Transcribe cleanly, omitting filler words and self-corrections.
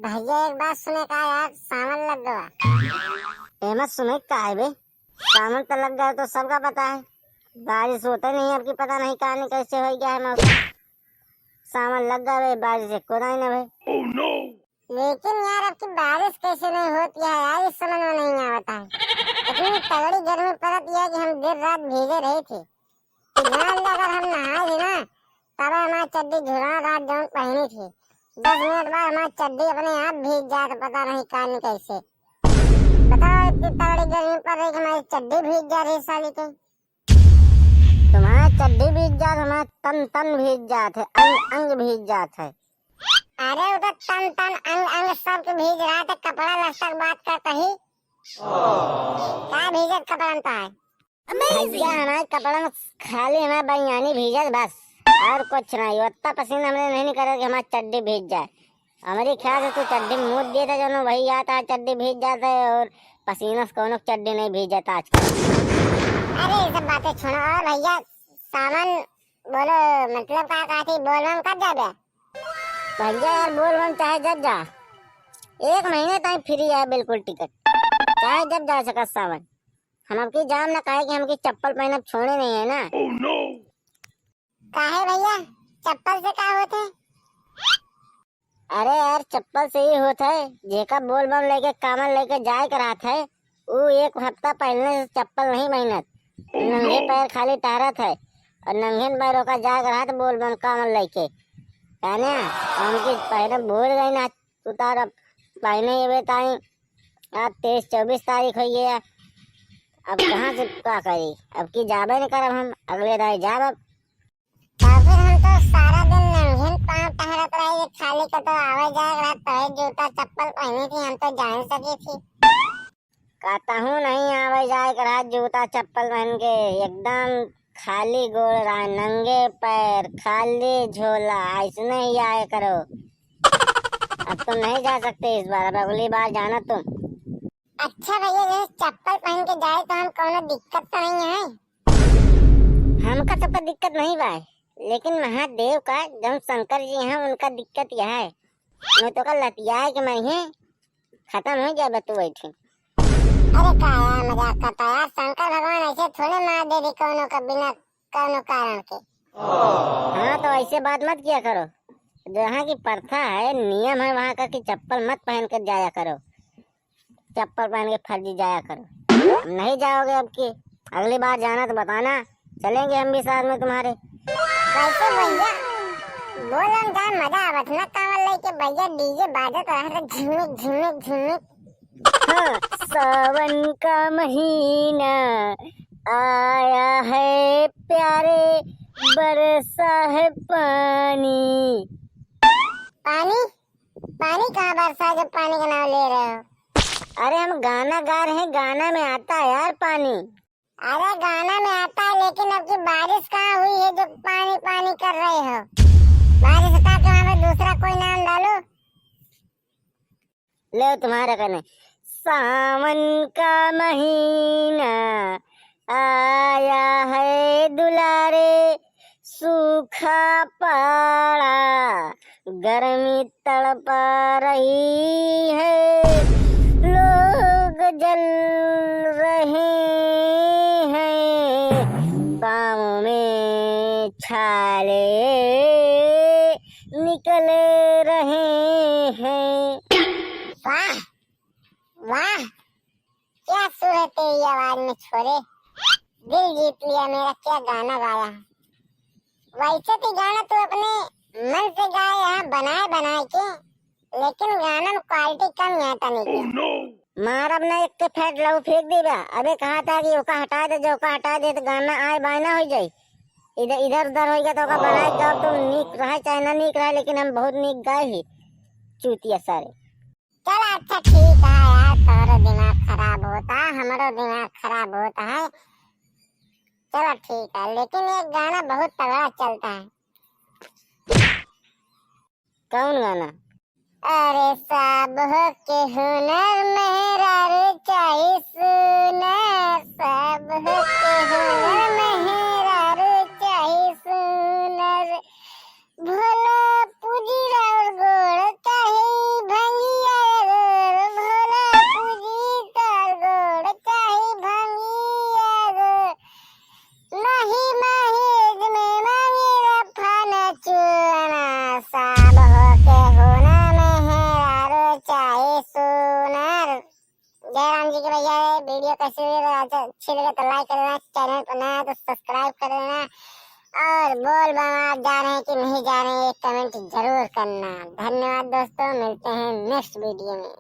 भैया एक बात सुने का यार, सावन लग गया। एमत सुने का है बे। सावन तो लग गया तो सबका पता है। बारिश होता नहीं, अब की पता नहीं कहानी कैसे हो गया है मौसम। सावन लग गया बे, बारिश से कोई नहीं भाई। oh, no. लेकिन यार अब की बारिश कैसे नहीं होती है यार, इस समझ में नहीं आता है। इतनी तगड़ी गर्मी पड़ती है कि हम देर रात भीगे रहे थे। अगर हम नहाए थे ना, तब हमारी चड्डी झुरा रात जौन पहनी थी, 10 मिनट बाद हमारी चड्डी अपने आप भीग जाए तो पता नहीं कहानी कैसे। बताओ, इतनी तगड़ी गर्मी पड़ रही कि हमारी चड्डी भीग जा रही साली की। तुम्हारा चड्डी भीग जात, हमारा तन तन भीग जात है, अंग अंग भीग जात है। अरे उधर तन तन अंग अंग सब के भीग रहा था, कपड़ा लस्ता बात कर कही क्या भीजत कपड़ा तो है। भैया हमारे कपड़ा में खाली हमारा बनियानी भीजत बस, और कुछ नहीं। उतना पसीना हमने नहीं करे कि हमारी चड्डी भीग जाए। हमारी ख्याल से तो चड्डी में मूत दिए थे जो वही आता है, चड्डी भीग जाता है। और पसीना से कौन चड्डी नहीं भीग जाता आजकल। अरे ये सब बातें छोड़ो। और भैया सावन बोलो, मतलब क्या कहा थी, बोलबम कब जाबे? भैया यार बोलबम चाहे जब जा, 1 महीने तक फ्री है बिल्कुल टिकट, चाहे जब जा सका सावन। हम आपकी जाम ना कहे कि हमकी चप्पल पहनब छोड़े नहीं है ना। oh, no. काहे भैया, चप्पल से क्या होते? अरे यार चप्पल से ही होता है। जेका बोलबम लेके कामन लेके जाए करा था, वो 1 हफ्ता पहले से चप्पल नहीं पहनत, नंगे पैर खाली टहरत है। और नंगे पैरों का जाए करा था बोलबम कामन लेके, है ना। उनकी पहले भूल गई ना उतार, अब पहने ये बेताई। आज 23-24 तारीख हुई है, अब कहाँ से क्या करी। अब की जाबे नहीं करब हम, अगले दाई जाब। अब फिर हम तो सारा दिन नंगे पाँव टहरत रहे, खाली का तो आवे जाए रहा, तो जूता चप्पल पहनी थी, हम तो जान सकी थी। कहता हूँ नहीं आवे जाए करा जूता चप्पल पहन के, एकदम खाली गोड़ रहा, नंगे पैर खाली झोला, ऐसने ही आए करो। अब तुम नहीं जा सकते इस बार, अब अगली बार जाना तुम। अच्छा भैया, जैसे चप्पल पहन के जाए तो हम कोनो दिक्कत तो नहीं है? हमका तो कोई दिक्कत नहीं भाई, लेकिन महादेव का जब शंकर जी हैं उनका दिक्कत यह है, मैं तो का लतिया के मैं है खत्म हो जाए तू बैठी। अरे क्या यार मजाक करता यार, शंकर भगवान ऐसे थोड़े मार दे दी कोनो का बिना कोनो कारण के। हाँ तो ऐसे बात मत किया करो। जहाँ की प्रथा है, नियम है वहाँ का कि चप्पल मत पहन कर जाया करो, चप्पल पहन के फर्जी जाया करो। नहीं जाओगे अब की, अगली बार जाना तो बताना, चलेंगे हम भी साथ में तुम्हारे। कैसे भैया बोलम जान मजा आवत ना, कांवल लेके भैया डीजे बाजत रहा था, झिमिक झिमिक झिमिक। हाँ, सावन का महीना आया है प्यारे, बरसा है पानी। पानी पानी कहाँ बरसा जब पानी का नाम ले रहे हो? अरे हम गाना गा रहे हैं, गाना में आता है यार पानी। अरे गाना में आता है, लेकिन अब की बारिश कहाँ हुई है जो पानी पानी कर रहे हो? बारिश हटा के वहाँ पे दूसरा कोई नाम डालो। ले तुम्हारा करने, सावन का महीना आया है दुलारे, सूखा पड़ा गर्मी तड़पा रही है, लोग जल रहे हैं, पाँव में छाले निकल रहे हैं। वाह वाह, क्या सुर है तेरी आवाज में छोरे, दिल जीत लिया मेरा, क्या गाना गाया। वैसे तो गाना तू अपने मन से गाए यहाँ बनाए बनाए के, लेकिन गाना में क्वालिटी कम आता नहीं। oh, no. मार अब ना एक फेंक लो फेंक देगा। अबे कहा था कि ओका हटा दे, जो ओका हटा दे तो गाना आए बायना हो जाए, इधर इधर उधर हो गया तो ओका बनाए गाओ तो नीक रहा चाहे ना नीक रहा, लेकिन हम बहुत नीक गाए ही चूतिया सारे। चल अच्छा ठीक है यार, तारा दिमाग खराब होता है, हमारा दिमाग खराब होता है। चलो ठीक है, लेकिन ये गाना बहुत तगड़ा चलता है। कौन गाना? अरे सब हो के हुनर मेरा रुचाई सुनर, सब हो के हुनर मेरा रुचाई सुनर, भोला पूजी और गोड़ चाहे भंगी नहीं महेज में मांगी रफा न चूना साब हो के होना मेहरारो चाहे सोनार। जयराम जी के भैया वीडियो कैसे अच्छी लगे तो लाइक कर देना, चैनल पर नया तो सब्सक्राइब कर देना, और बोल बम आप जा रहे हैं कि नहीं जा रहे हैं कमेंट जरूर करना। धन्यवाद दोस्तों, मिलते हैं नेक्स्ट वीडियो में।